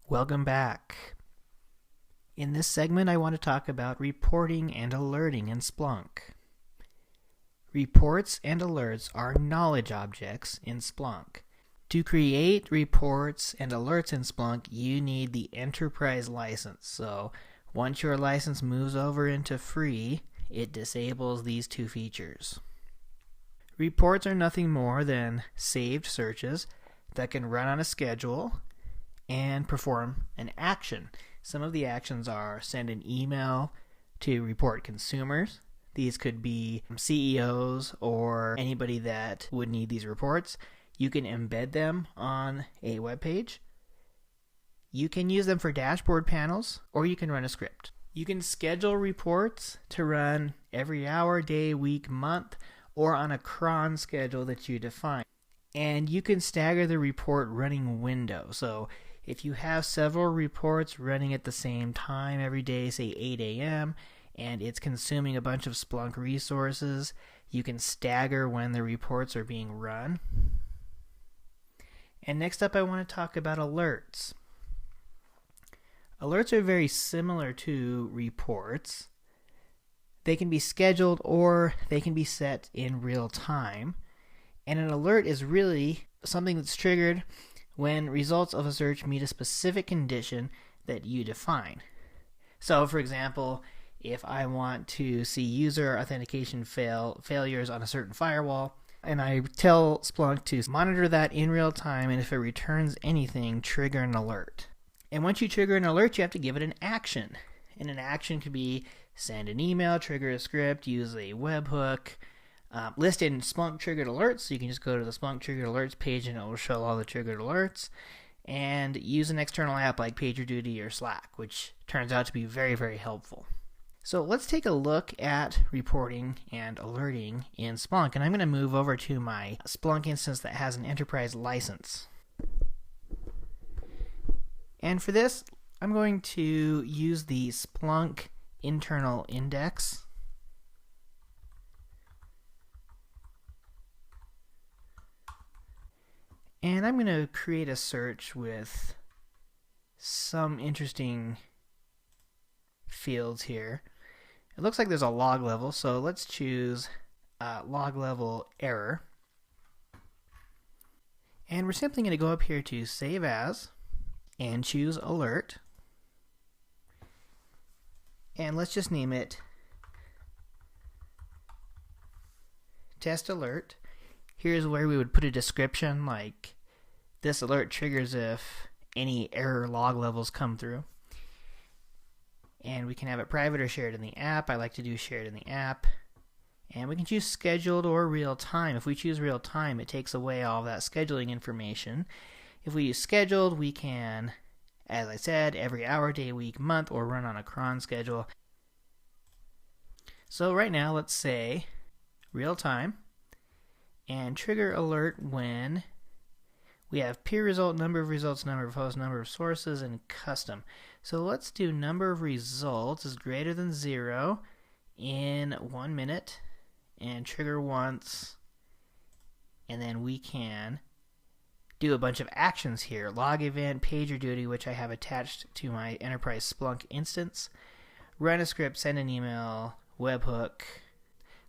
Welcome back. In this segment, I want to talk about reporting and alerting in Splunk. Reports and alerts are knowledge objects in Splunk. To create reports and alerts in Splunk, you need the enterprise license. So once your license moves over into free, it disables these two features. Reports are nothing more than saved searches that can run on a schedule and perform an action. Some of the actions are send an email to report consumers. These could be CEOs or anybody that would need these reports. You can embed them on a web page. You can use them for dashboard panels, or you can run a script. You can schedule reports to run every hour, day, week, month, or on a cron schedule that you define. And you can stagger the report running window. So if you have several reports running at the same time every day, say 8 a.m., and it's consuming a bunch of Splunk resources, you can stagger when the reports are being run. And next up, I want to talk about alerts. Alerts are very similar to reports. They can be scheduled or they can be set in real time. And an alert is really something that's triggered when results of a search meet a specific condition that you define. So, for example, if I want to see user authentication failures on a certain firewall, and I tell Splunk to monitor that in real time, and if it returns anything, trigger an alert. And once you trigger an alert, you have to give it an action. And an action could be send an email, trigger a script, use a webhook, list in Splunk triggered alerts. So you can just go to the Splunk triggered alerts page and it will show all the triggered alerts. And use an external app like PagerDuty or Slack, which turns out to be very, very helpful. So let's take a look at reporting and alerting in Splunk. And I'm going to move over to my Splunk instance that has an enterprise license. And for this, I'm going to use the Splunk internal index. And I'm going to create a search with some interesting fields here. It looks like there's a log level, so let's choose log level error. And we're simply going to go up here to Save As and choose Alert. And let's just name it Test Alert. Here's where we would put a description like this alert triggers if any error log levels come through. And we can have it private or shared in the app. I like to do shared in the app. And we can choose scheduled or real time. If we choose real time, it takes away all of that scheduling information. If we use scheduled, we can, as I said, every hour, day, week, month, or run on a cron schedule. So right now, let's say real time. And trigger alert when we have peer result, number of results, number of hosts, number of sources, and custom. So let's do number of results is greater than 0 in 1 minute and trigger once. And then we can do a bunch of actions here. Log event, PagerDuty, which I have attached to my enterprise Splunk instance. Run a script, send an email, webhook.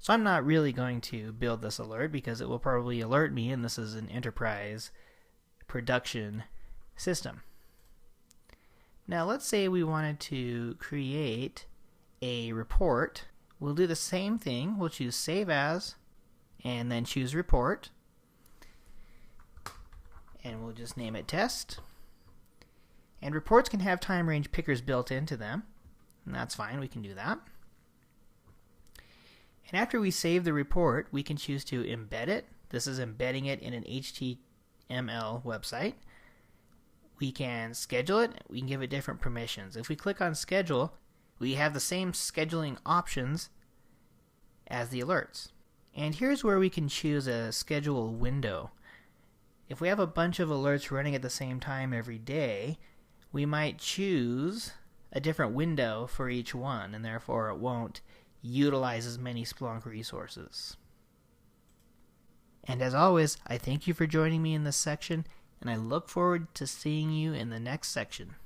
So I'm not really going to build this alert because it will probably alert me, and this is an enterprise production system. Now let's say we wanted to create a report. We'll do the same thing. We'll choose Save As and then choose Report. And we'll just name it Test. And reports can have time range pickers built into them. And that's fine, we can do that. And after we save the report, we can choose to embed it. This is embedding it in an HTML website. We can schedule it. We can give it different permissions. If we click on Schedule, we have the same scheduling options as the alerts. And here's where we can choose a schedule window. If we have a bunch of alerts running at the same time every day, we might choose a different window for each one, and therefore it won't utilize as many Splunk resources. And as always, I thank you for joining me in this section, and I look forward to seeing you in the next section.